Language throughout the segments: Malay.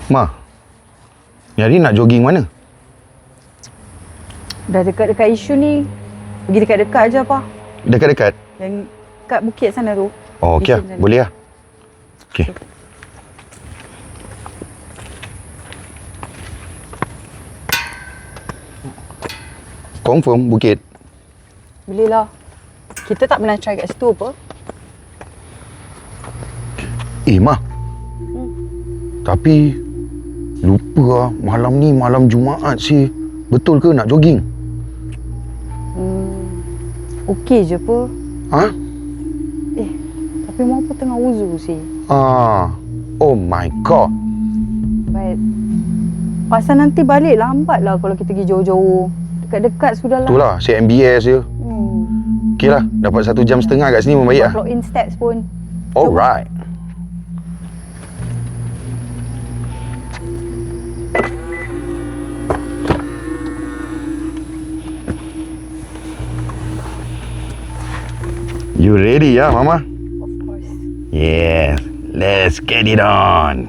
Ma, ni hari nak jogging mana? Dah dekat-dekat isu ni. Pergi dekat-dekat je apa. Dekat-dekat? Yang kat bukit sana tu. Oh, okey lah. Boleh lah. Okey. Confirm bukit? Boleh lah. Kita tak pernah try kat situ apa. Ma. Tapi lupa lah, malam ni malam Jumaat sih. Betul ke nak jogging? Okey je apa. Ha? Tapi mau apa tengah wuzu sih. Oh my god. Baik. Pasal nanti balik lambat lah kalau kita pergi jauh-jauh. Dekat-dekat sudah lah. Itulah, si MBS je. Okey lah, dapat 1.5 jam kat sini pun baik lah. Clock in steps pun. Alright. You ready ya, Mama? Of course. Yes, let's get it on.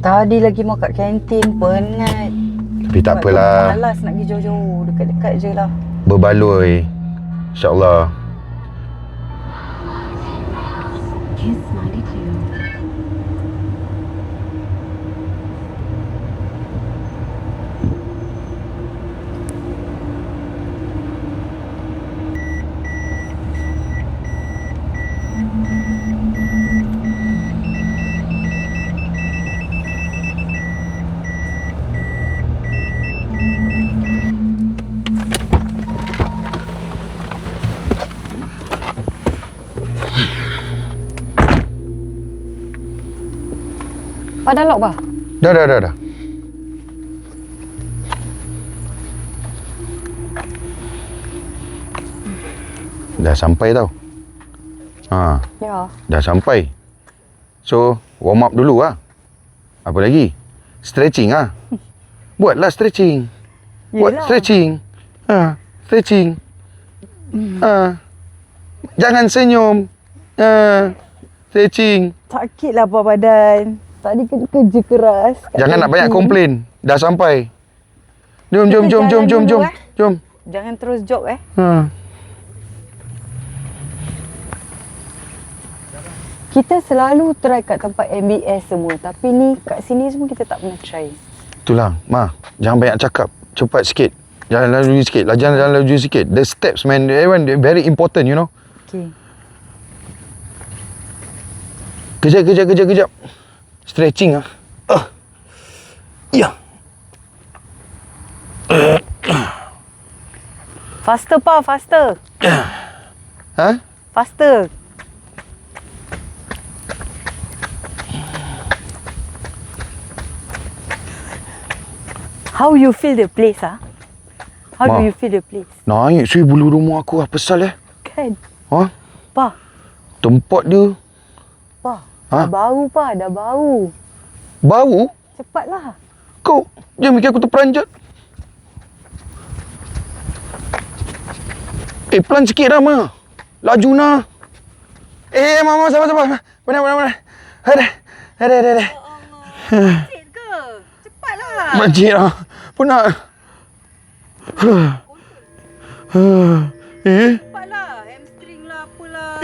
Tadi lagi mau kat kantin, penat. Tapi tak apalah. Malas nak pergi jauh-jauh, dekat-dekat je lah. Berbaloi. InsyaAllah. Dah lock bah? Dah. Dah sampai tau. Ya. Dah sampai. So, warm up dulu lah. Apa lagi? Stretching lah. Buatlah stretching. Buat stretching. Stretching. Jangan senyum. Stretching. Sakit lah apa badan. Tadi kerja keras. Jangan nak banyak komplain. Dah sampai. Jom. Jangan terus jog Kita selalu try kat tempat MBS semua. Tapi ni kat sini semua kita tak pernah try. Itulah, Ma. Jangan banyak cakap. Cepat sikit. Jalan laju sikit. Jalan laju sikit. The steps, man. Everyone, very important, you know. Okay. Kejap. Stretching ah. Ya. Faster pa, faster. Faster. How you feel the place How do you feel the place? Naik sui bulu rumah aku lah. Pasal Kan? Pa. Pa. Tempat dia. Pa. Dah bau pa, dah bau. Bau? Cepatlah. Kau jangan mikir aku terperanjat. Pelan sikit dah, Ma. Laju nah. Mama, sabar. Benar. Ada. Macet ke? Cepatlah. Macet lah. Penat. Cepatlah. Hamstring lah, apalah.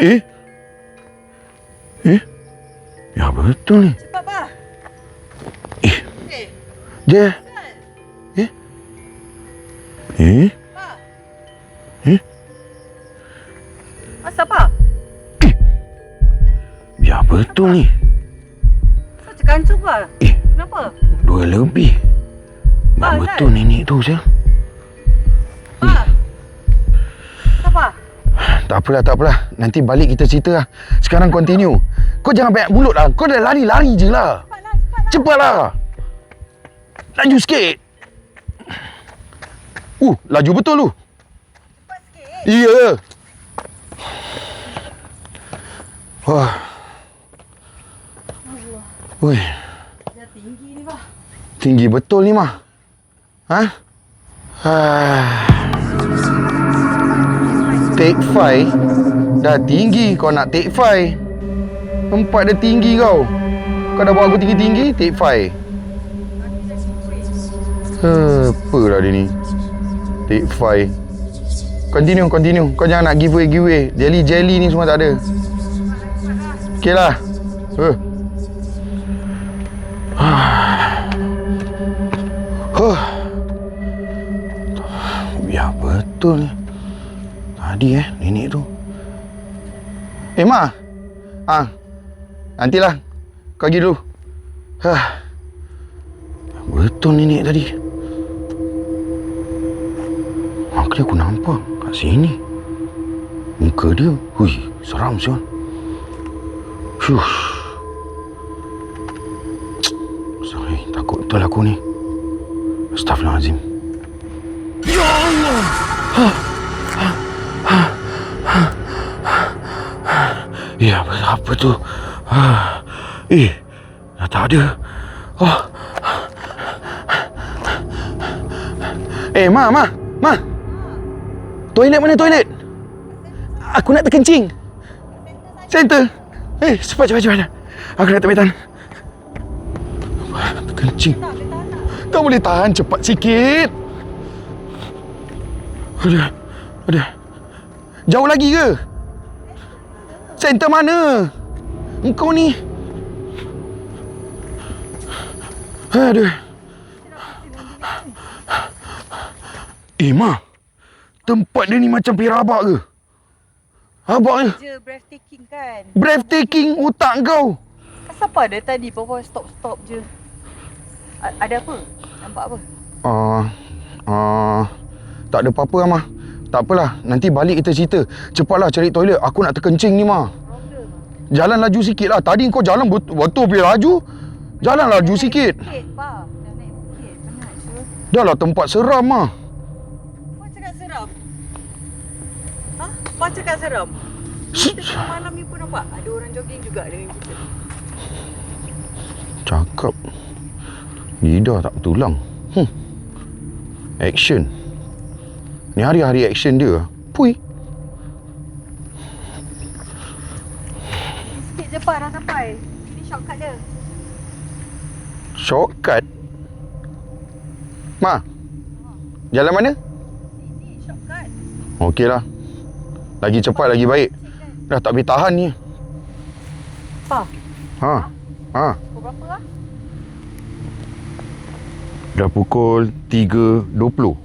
Ya betul ni. Cepat pa. Je. Pa. Asal pa? Ya betul ni. Kau cekancuk pa? Kenapa? 2 lebih. Ya betul nenek tu saya. Pa. Apa? Tak apalah. Nanti balik kita cerita lah. Sekarang continue. Kau jangan banyak mulut lah. Kau dah lari je lah. Cepatlah. Laju sikit. Laju betul tu. Cepat sikit. Ya. Wah. Ui. Dah tinggi ni, Pak. Tinggi betul ni, Mah. Take 5 dah tinggi, kau nak take 5. Tempat dia tinggi kau. Kau dah bawa aku tinggi-tinggi, take 5. Apalah dia ni. Take 5. Continue. Kau jangan nak giveaway. Jelly ni semua tak ada. Okey lah. Biar betul ni. Tadi nenek tu. Ma. Nantilah. Kau pergi dulu. Betul nenek tadi. Akhirnya aku nampak kat sini. Muka dia, seram sial. Sorry, takut betul aku ni. Astaghfirullahalazim. Ya Allah. Ya, apa tu? Dah tak ada. Ma. Toilet mana toilet? Aku nak terkencing. Center. Cepat. Aku nak terbaitan. Terkencing. Tak boleh tahan, cepat sikit. Ada. Jauh lagi ke? Center mana? Engkau ni. Aduh. Ma. Tempat dia ni macam pirabak ke? Abang ni. Je breathtaking kan? Breathtaking otak kau. Siapa ada tadi bawa stop je. Ada apa? Nampak apa? Tak ada apa-apa, Amah. Tak apalah, nanti balik kita cerita. Cepatlah cari toilet. Aku nak terkencing ni, Ma. Jalan laju sikit lah. Tadi kau jalan betul pergi laju. Jalan laju sikit. Bukit, Pa. Dah naik bukit. Penat je. Dah lah tempat seram, Ma. Pa cakap seram? Pa cakap seram? Kita tengah malam ni pun nampak ada orang jogging juga dengan kita. Cakap lidah tak tulang. Action. Ni hari-hari action dia. Pui. Sikit je, Pa, dah sampai. Ini shortcut dia. Shortcut? Ma, jalan mana? Ini shortcut. Okeylah. Lagi cepat, lagi baik. Dah tak boleh tahan ni. Pa, Pukul berapa lah? Dah pukul 3.20. Kau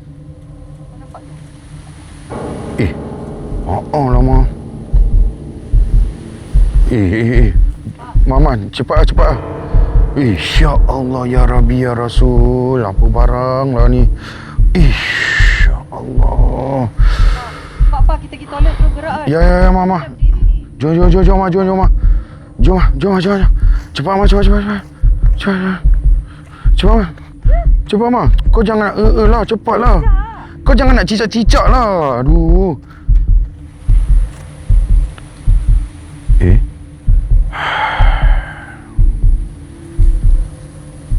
nampak tu? Lama. Mama, cepat lah. Ya Allah, ya Rabbi, ya Rasul. Apa barang lah ni. Ya Allah. Pak, kita pergi toilet terus gerak kan? Ya, Mama. Jom, Ma. Jom. Cepat, Ma. Cepat, Ma. Kau jangan lah, cepatlah. Kau jangan nak cicak-cicak lah. Aduh.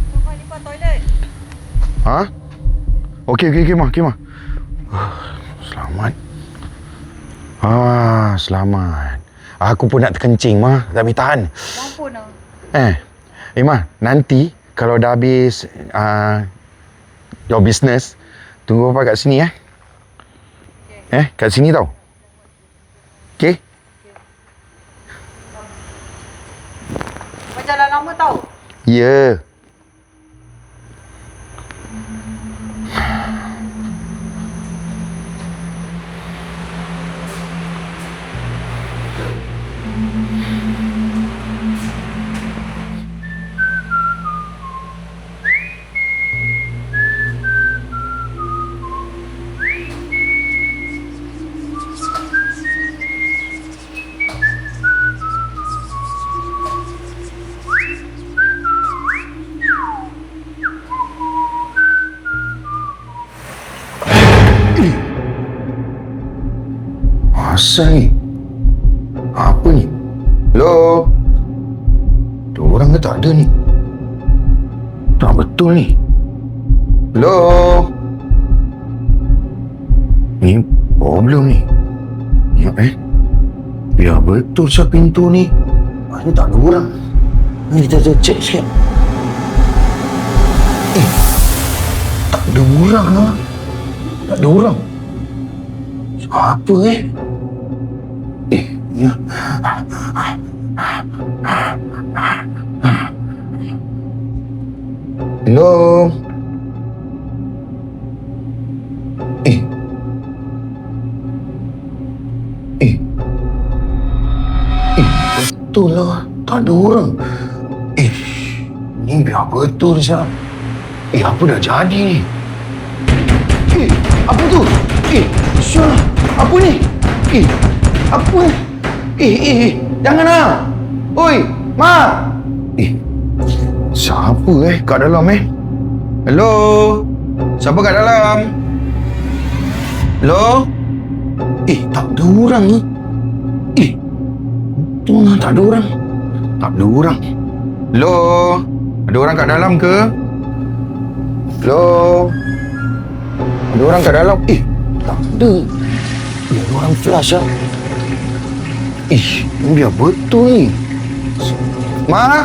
Cepat lipat toilet. Okey, Ma. Selamat. Selamat. Aku pun nak terkencing, Ma. Tak boleh tahan. Mampun lah. Ma, nanti kalau dah habis your business, tunggu Papa kat sini, kat sini tau. Okey? Jalan lama tau. Ya. Asal ni? Apa ni? Hello? Ada orang ke tak ada ni? Tak betul ni. Hello? Ni problem ni. Ya, biar betul sah pintu ni. Ni tak ada orang. Ni kita cek sikit. Tak ada orang lah. Tak ada orang. Siapa ya. Hello. Betul lah. Tak ada orang. Ni biar betul sah. Apa dah jadi ni? Apa tu? Syah, apa ni? Apa ni? Janganlah. Oi, Ma. Siapa kat dalam Hello? Siapa kat dalam? Hello? Tak ada orang ni. Betul lah, tak ada orang. Tak ada orang. Hello? Ada orang kat dalam ke? Hello? Ada orang kat dalam? Tak ada. Ada orang flash lah. Biar betul ni. Ma?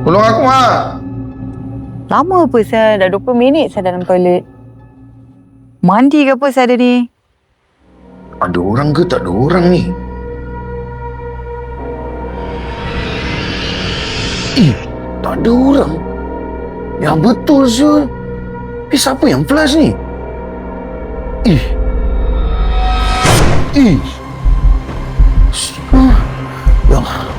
Tolong aku, Ma. Lama apa saya? Dah 20 minit saya dalam toilet. Mandi ke apa saya ada ni? Ada orang ke tak ada orang ni? Tak ada orang. Yang betul, Zul. Siapa yang flash ni? Ya Allah.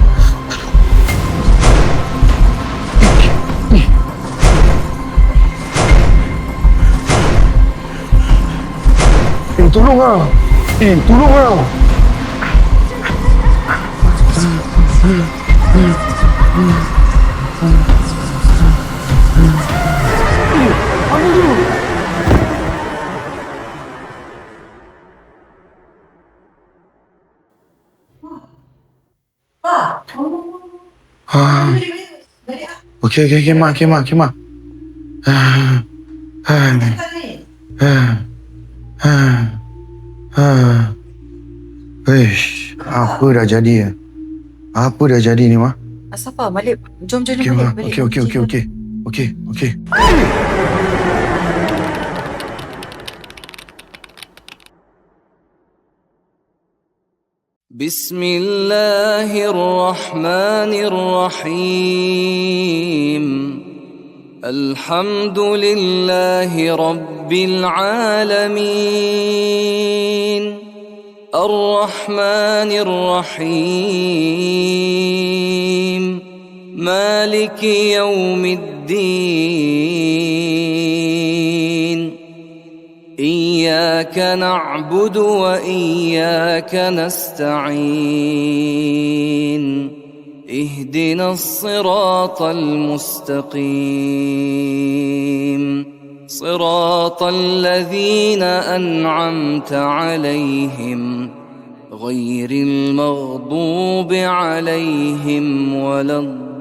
Tolong lah. Tolong lah. Okey, Ma. Apa dah jadi? Apa dah jadi ni, Ma? Safa, balik. Jom Okey, Ma. Okey. بسم الله الرحمن الرحيم الحمد لله رب العالمين الرحمن الرحيم مالك يوم الدين إياك نعبد وإياك نستعين اهدنا الصراط المستقيم صراط الذين أنعمت عليهم غير المغضوب عليهم ولا الضالين